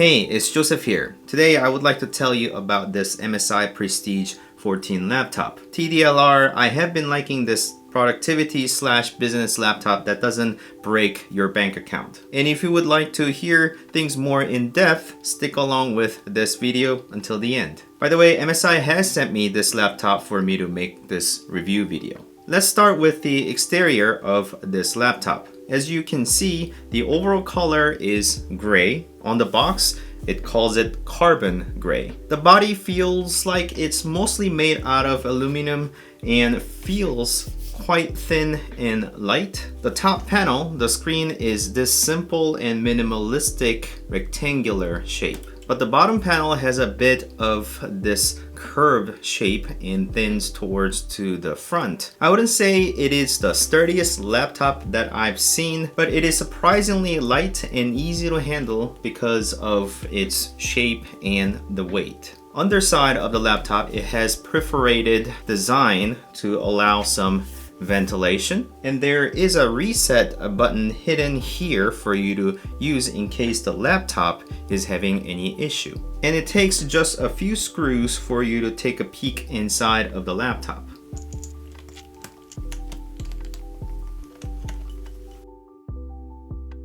Hey, it's Joseph here. Today I would like to tell you about this MSI Prestige 14 laptop. TDLR, I have been liking this productivity/business laptop that doesn't break your bank account. And if you would like to hear things more in depth, stick along with this video until the end. By the way, MSI has sent me this laptop for me to make this review video. Let's start with the exterior of this laptop. As you can see, the overall color is gray. On the box, it calls it carbon gray. The body feels like it's mostly made out of aluminum and feels quite thin and light. The top panel, the screen, is this simple and minimalistic rectangular shape. But the bottom panel has a bit of this curved shape and thins towards to the front. I wouldn't say it is the sturdiest laptop that I've seen, but it is surprisingly light and easy to handle because of its shape and the weight. Underside of the laptop, it has perforated design to allow some ventilation, and there is a reset button hidden here for you to use in case the laptop is having any issue. And it takes just a few screws for you to take a peek inside of the laptop.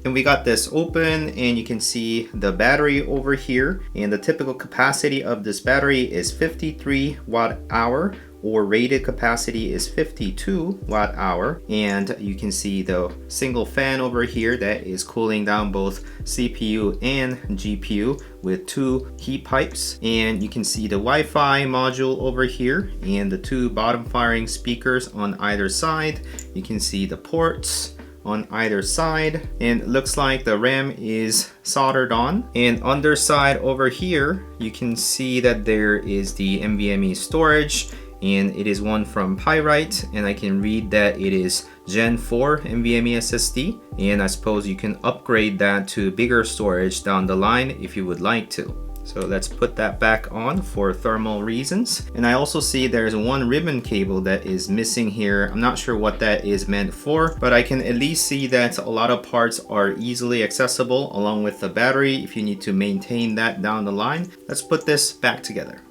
And we got this open, and you can see the battery over here, and the typical capacity of this battery is 53 watt hour, or rated capacity is 52 watt hour. And you can see the single fan over here that is cooling down both CPU and GPU with two heat pipes. And you can see the Wi-Fi module over here and the two bottom firing speakers on either side. You can see the ports on either side, and it looks like the RAM is soldered on. And underside over here, you can see that there is the NVMe storage, and it is one from Pyrite, and I can read that it is Gen 4 NVMe SSD, and I suppose you can upgrade that to bigger storage down the line if you would like to. So let's put that back on for thermal reasons. And I also see there's one ribbon cable that is missing here. I'm not sure what that is meant for, but I can at least see that a lot of parts are easily accessible along with the battery if you need to maintain that down the line. Let's put this back together.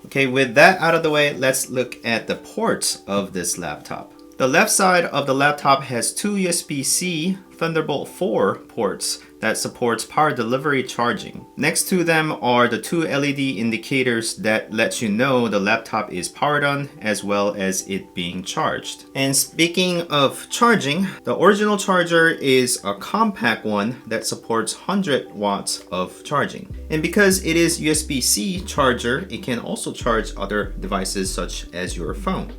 Okay, with that out of the way, let's look at the ports of this laptop. The left side of the laptop has two USB-C Thunderbolt 4 ports that supports power delivery charging. Next to them are the two LED indicators that let you know the laptop is powered on as well as it being charged. And speaking of charging, the original charger is a compact one that supports 100 watts of charging. And because it is USB-C charger, it can also charge other devices such as your phone.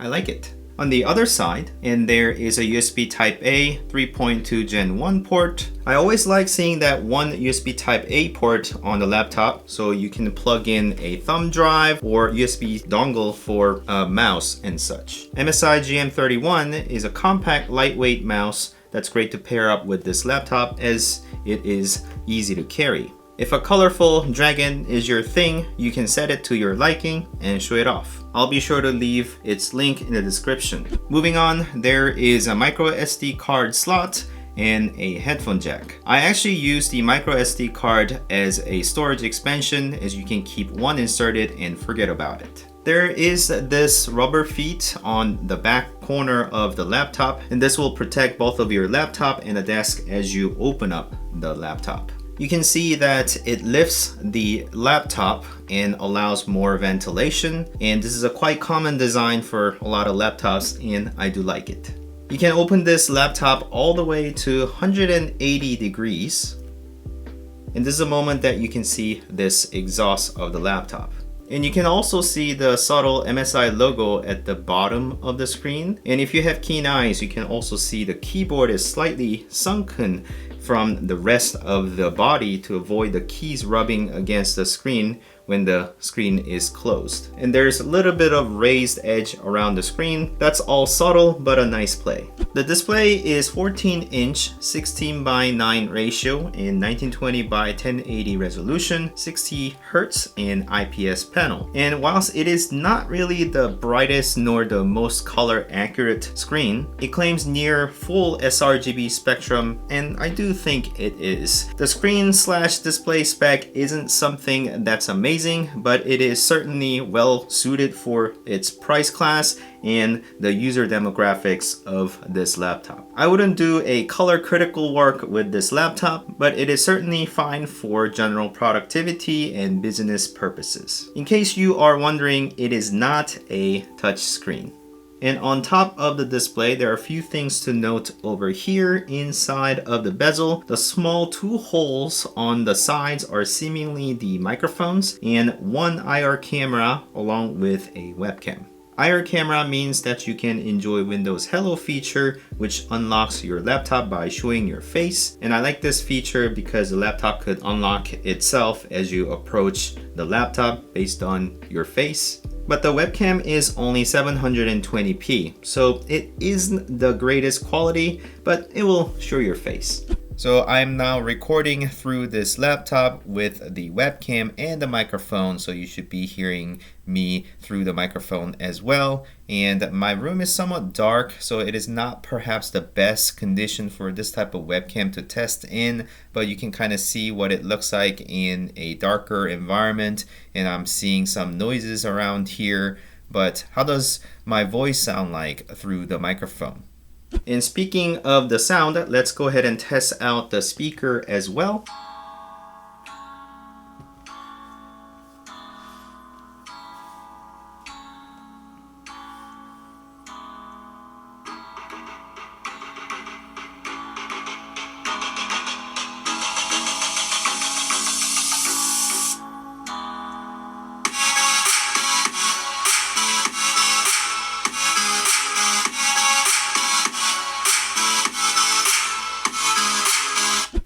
I like it. On the other side, and there is a USB Type A 3.2 Gen 1 port. I always like seeing that one USB Type A port on the laptop so you can plug in a thumb drive or USB dongle for a mouse and such. MSI GM31 is a compact, lightweight mouse that's great to pair up with this laptop as it is easy to carry. If a colorful dragon is your thing, you can set it to your liking and show it off. I'll be sure to leave its link in the description. Moving on, there is a micro SD card slot and a headphone jack. I actually use the micro SD card as a storage expansion, as you can keep one inserted and forget about it. There is this rubber feet on the back corner of the laptop, and this will protect both of your laptop and the desk as you open up the laptop. You can see that it lifts the laptop and allows more ventilation, and this is a quite common design for a lot of laptops, and I do like it. You can open this laptop all the way to 180 degrees, and this is a moment that you can see this exhaust of the laptop. And you can also see the subtle MSI logo at the bottom of the screen. And if you have keen eyes, you can also see the keyboard is slightly sunken from the rest of the body to avoid the keys rubbing against the screen when the screen is closed. And there's a little bit of raised edge around the screen. That's all subtle, but a nice play. The display is 14-inch 16:9 ratio in 1920 by 1080 resolution, 60 Hz and IPS panel. And whilst it is not really the brightest nor the most color accurate screen, it claims near full sRGB spectrum, and I do think it is. The screen/display spec isn't something that's amazing, but it is certainly well suited for its price class and the user demographics of this laptop. I wouldn't do a color critical work with this laptop, but it is certainly fine for general productivity and business purposes. In case you are wondering, it is not a touch screen. And on top of the display, there are a few things to note over here inside of the bezel. The small two holes on the sides are seemingly the microphones, and one IR camera along with a webcam. IR camera means that you can enjoy Windows Hello feature, which unlocks your laptop by showing your face. And I like this feature because the laptop could unlock itself as you approach the laptop based on your face. But the webcam is only 720p, so it isn't the greatest quality, but it will show your face. So I'm now recording through this laptop with the webcam and the microphone, so you should be hearing me through the microphone as well. And my room is somewhat dark, so it is not perhaps the best condition for this type of webcam to test in, but you can kind of see what it looks like in a darker environment, and I'm seeing some noises around here. But how does my voice sound like through the microphone? And speaking of the sound, let's go ahead and test out the speaker as well.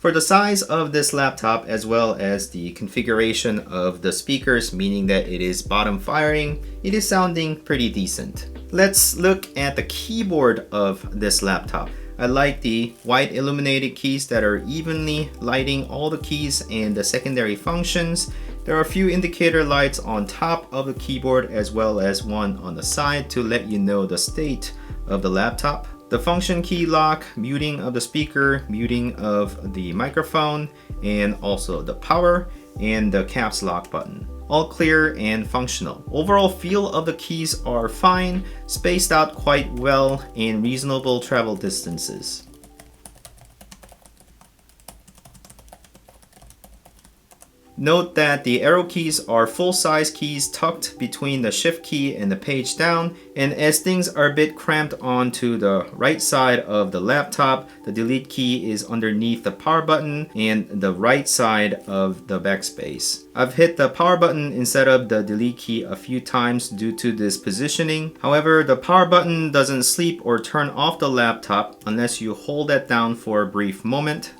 For the size of this laptop, as well as the configuration of the speakers, meaning that it is bottom firing, it is sounding pretty decent. Let's look at the keyboard of this laptop. I like the white illuminated keys that are evenly lighting all the keys and the secondary functions. There are a few indicator lights on top of the keyboard as well as one on the side to let you know the state of the laptop. The function key lock, muting of the speaker, muting of the microphone, and also the power and the caps lock button. All clear and functional. Overall feel of the keys are fine, spaced out quite well, and reasonable travel distances. Note that the arrow keys are full-size keys tucked between the shift key and the page down, and as things are a bit cramped onto the right side of the laptop, the delete key is underneath the power button and the right side of the backspace. I've hit the power button instead of the delete key a few times due to this positioning. However, the power button doesn't sleep or turn off the laptop unless you hold that down for a brief moment.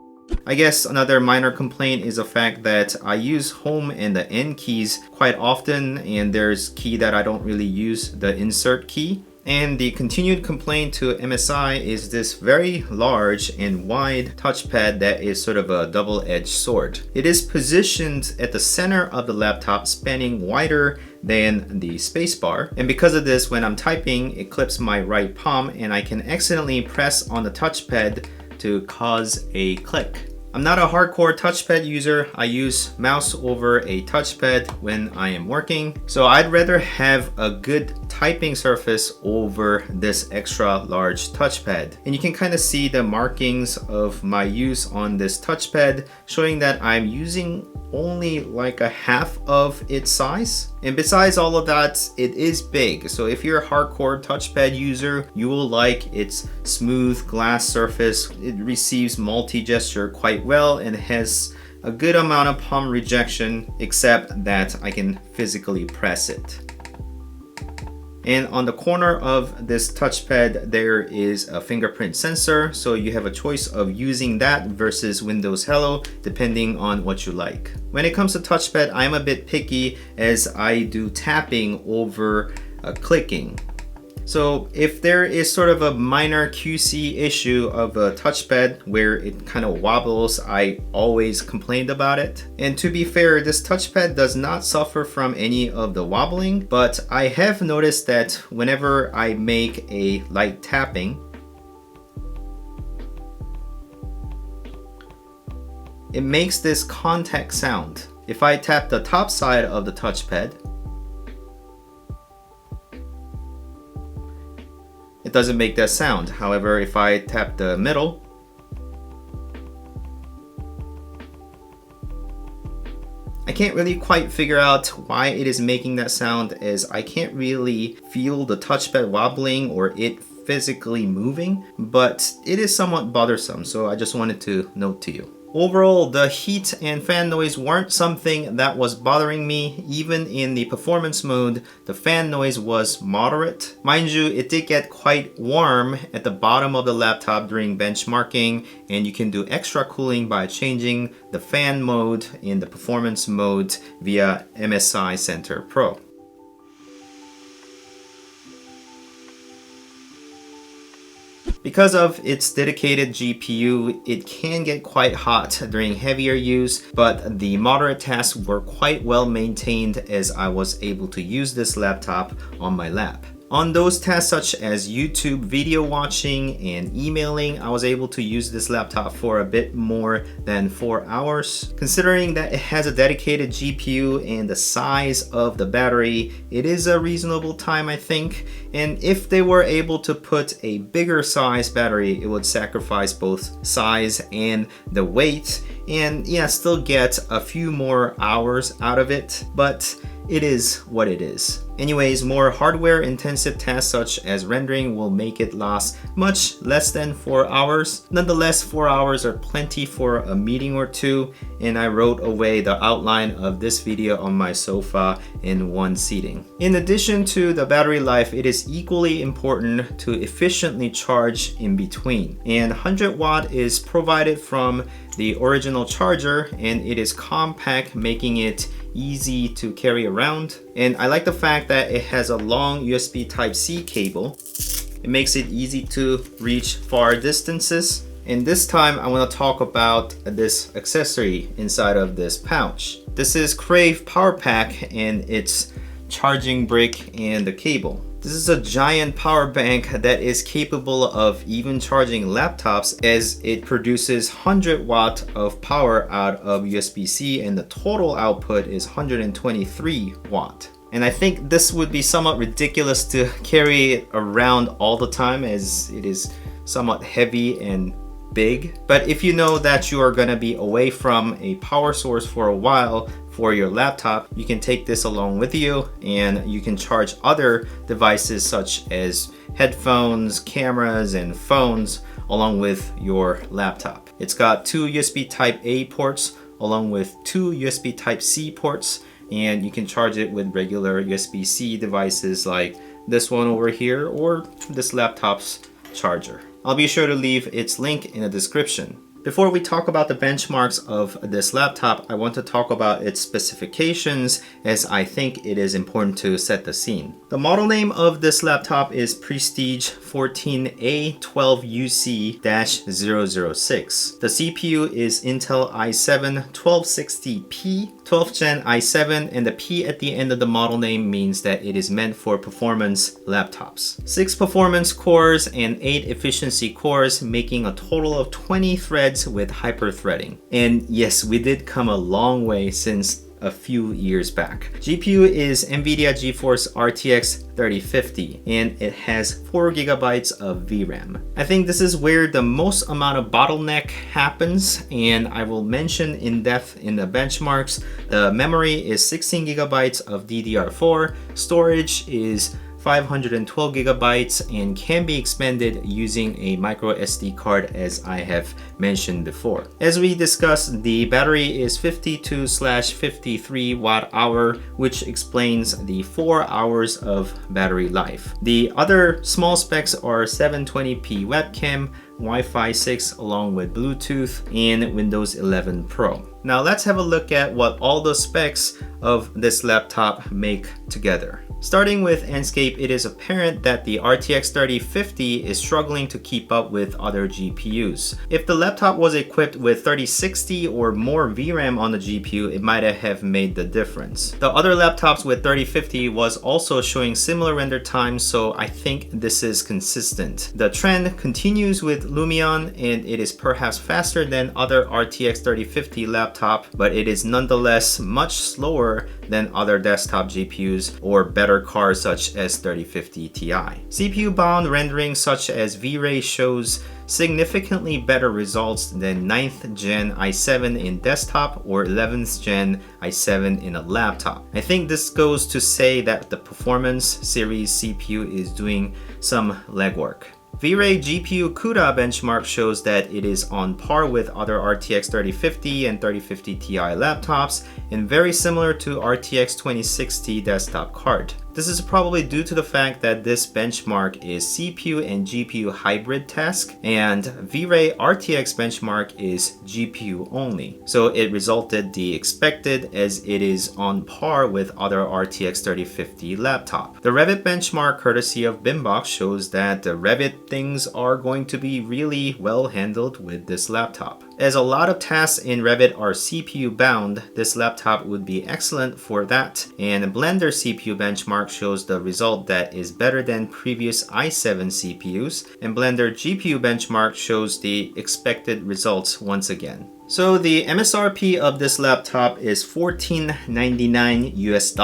I guess another minor complaint is the fact that I use home and the N keys quite often, and there's key that I don't really use, the insert key. And the continued complaint to MSI is this very large and wide touchpad that is sort of a double-edged sword. It is positioned at the center of the laptop, spanning wider than the spacebar, and because of this, when I'm typing, it clips my right palm and I can accidentally press on the touchpad to cause a click. I'm not a hardcore touchpad user. I use mouse over a touchpad when I am working, so I'd rather have a good typing surface over this extra large touchpad. And you can kind of see the markings of my use on this touchpad, showing that I'm using only like a half of its size. And besides all of that, it is big. So if you're a hardcore touchpad user, you will like its smooth glass surface. It receives multi-gesture quite well and has a good amount of palm rejection, except that I can physically press it. And on the corner of this touchpad, there is a fingerprint sensor. So you have a choice of using that versus Windows Hello, depending on what you like. When it comes to touchpad, I'm a bit picky as I do tapping over clicking. So if there is sort of a minor QC issue of a touchpad where it kind of wobbles, I always complained about it. And to be fair, this touchpad does not suffer from any of the wobbling, but I have noticed that whenever I make a light tapping, it makes this contact sound. If I tap the top side of the touchpad, it doesn't make that sound. However, if I tap the middle, I can't really quite figure out why it is making that sound, as I can't really feel the touchpad wobbling or it physically moving, but it is somewhat bothersome, so I just wanted to note to you. Overall, the heat and fan noise weren't something that was bothering me. Even in the performance mode, the fan noise was moderate. Mind you, it did get quite warm at the bottom of the laptop during benchmarking, and you can do extra cooling by changing the fan mode in the performance mode via MSI Center Pro. Because of its dedicated GPU, it can get quite hot during heavier use, but the moderate tasks were quite well maintained as I was able to use this laptop on my lap. On those tasks such as YouTube video watching and emailing, I was able to use this laptop for a bit more than 4 hours. Considering that it has a dedicated GPU and the size of the battery, it is a reasonable time, I think. And if they were able to put a bigger size battery, it would sacrifice both size and the weight, and yeah, still get a few more hours out of it, but it is what it is. Anyways, more hardware intensive tasks such as rendering will make it last much less than 4 hours. Nonetheless, 4 hours are plenty for a meeting or two, and I wrote away the outline of this video on my sofa in one sitting. In addition to the battery life, it is equally important to efficiently charge in between. And 100 watt is provided from the original charger, and it is compact, making it easy to carry around. And I like the fact that it has a long USB Type-C cable. It makes it easy to reach far distances. And this time I want to talk about this accessory inside of this pouch. This is Crave PowerPack and its charging brick and the cable. This is a giant power bank that is capable of even charging laptops, as it produces 100 watt of power out of USB-C, and the total output is 123 watt. And I think this would be somewhat ridiculous to carry it around all the time, as it is somewhat heavy and big. But if you know that you are going to be away from a power source for a while for your laptop, you can take this along with you, and you can charge other devices such as headphones, cameras, and phones along with your laptop. It's got 2 USB Type-A ports along with 2 USB Type-C ports, and you can charge it with regular USB-C devices like this one over here or this laptop's charger. I'll be sure to leave its link in the description. Before we talk about the benchmarks of this laptop, I want to talk about its specifications, as I think it is important to set the scene. The model name of this laptop is Prestige 14A12UC-006. The CPU is Intel i7 1260P, 12th Gen i7, and the P at the end of the model name means that it is meant for performance laptops. 6 performance cores and 8 efficiency cores, making a total of 20 threads with hyper-threading. And yes, we did come a long way since a few years back. GPU is NVIDIA GeForce RTX 3050, and it has 4 GB of VRAM. I think this is where the most amount of bottleneck happens, and I will mention in depth in the benchmarks. The memory is 16 GB of DDR4, storage is 512 gigabytes, and can be expanded using a micro SD card, as I have mentioned before. As we discussed, the battery is 52/53 watt hour, which explains the 4 hours of battery life. The other small specs are 720p webcam, Wi-Fi 6 along with Bluetooth, and Windows 11 Pro. Now let's have a look at what all the specs of this laptop make together. Starting with Enscape, it is apparent that the RTX 3050 is struggling to keep up with other GPUs. If the laptop was equipped with 3060 or more VRAM on the GPU, it might have made the difference. The other laptops with 3050 was also showing similar render times, so I think this is consistent. The trend continues with Lumion, and it is perhaps faster than other RTX 3050 laptop, but it is nonetheless much slower than other desktop GPUs or better cards such as 3050 Ti. CPU-bound rendering such as V-Ray shows significantly better results than 9th gen i7 in desktop or 11th gen i7 in a laptop. I think this goes to say that the Performance series CPU is doing some legwork. V-Ray GPU CUDA benchmark shows that it is on par with other RTX 3050 and 3050 Ti laptops and very similar to RTX 2060 desktop card. This is probably due to the fact that this benchmark is CPU and GPU hybrid task, and V-Ray RTX benchmark is GPU only. So it resulted the expected, as it is on par with other RTX 3050 laptop. The Revit benchmark courtesy of Bimbox shows that the Revit things are going to be really well handled with this laptop. As a lot of tasks in Revit are CPU bound, this laptop would be excellent for that, and Blender CPU benchmark shows the result that is better than previous i7 CPUs, and Blender GPU benchmark shows the expected results once again. So the MSRP of this laptop is $1499 US,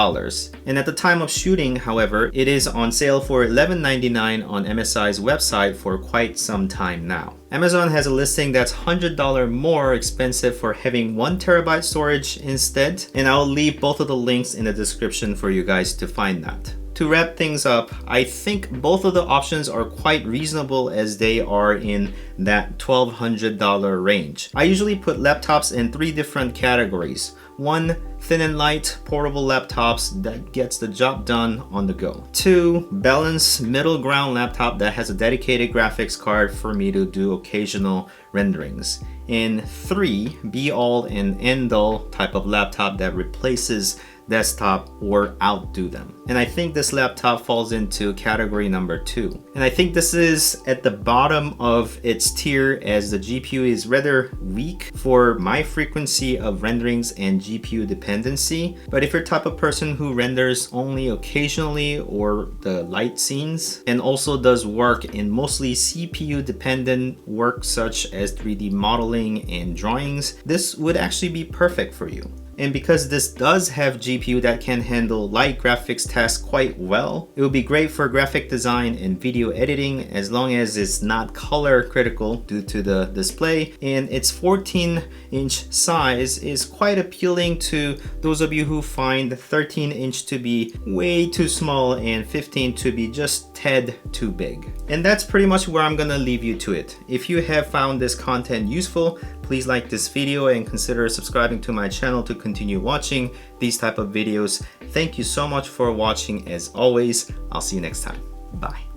and at the time of shooting, however, it is on sale for $1199 on MSI's website for quite some time now. Amazon has a listing that's $100 more expensive for having 1 terabyte storage instead, and I'll leave both of the links in the description for you guys to find that. To wrap things up, I think both of the options are quite reasonable as they are in that $1,200 range. I usually put laptops in 3 different categories. 1, thin and light portable laptops that gets the job done on the go. 2, balanced middle ground laptop that has a dedicated graphics card for me to do occasional renderings. And 3, be all and end all type of laptop that replaces desktop or outdo them. And I think this laptop falls into category number 2. And I think this is at the bottom of its tier as the GPU is rather weak for my frequency of renderings and GPU dependency. But if you're the type of person who renders only occasionally or the light scenes and also does work in mostly CPU dependent work such as 3D modeling and drawings, this would actually be perfect for you. And because this does have GPU that can handle light graphics tasks quite well, it will be great for graphic design and video editing as long as it's not color critical due to the display. And its 14-inch size is quite appealing to those of you who find 13-inch to be way too small and 15 to be just tad too big. And that's pretty much where I'm gonna leave you to it. If you have found this content useful, please like this video and consider subscribing to my channel to continue watching these type of videos. Thank you so much for watching as always. I'll see you next time. Bye.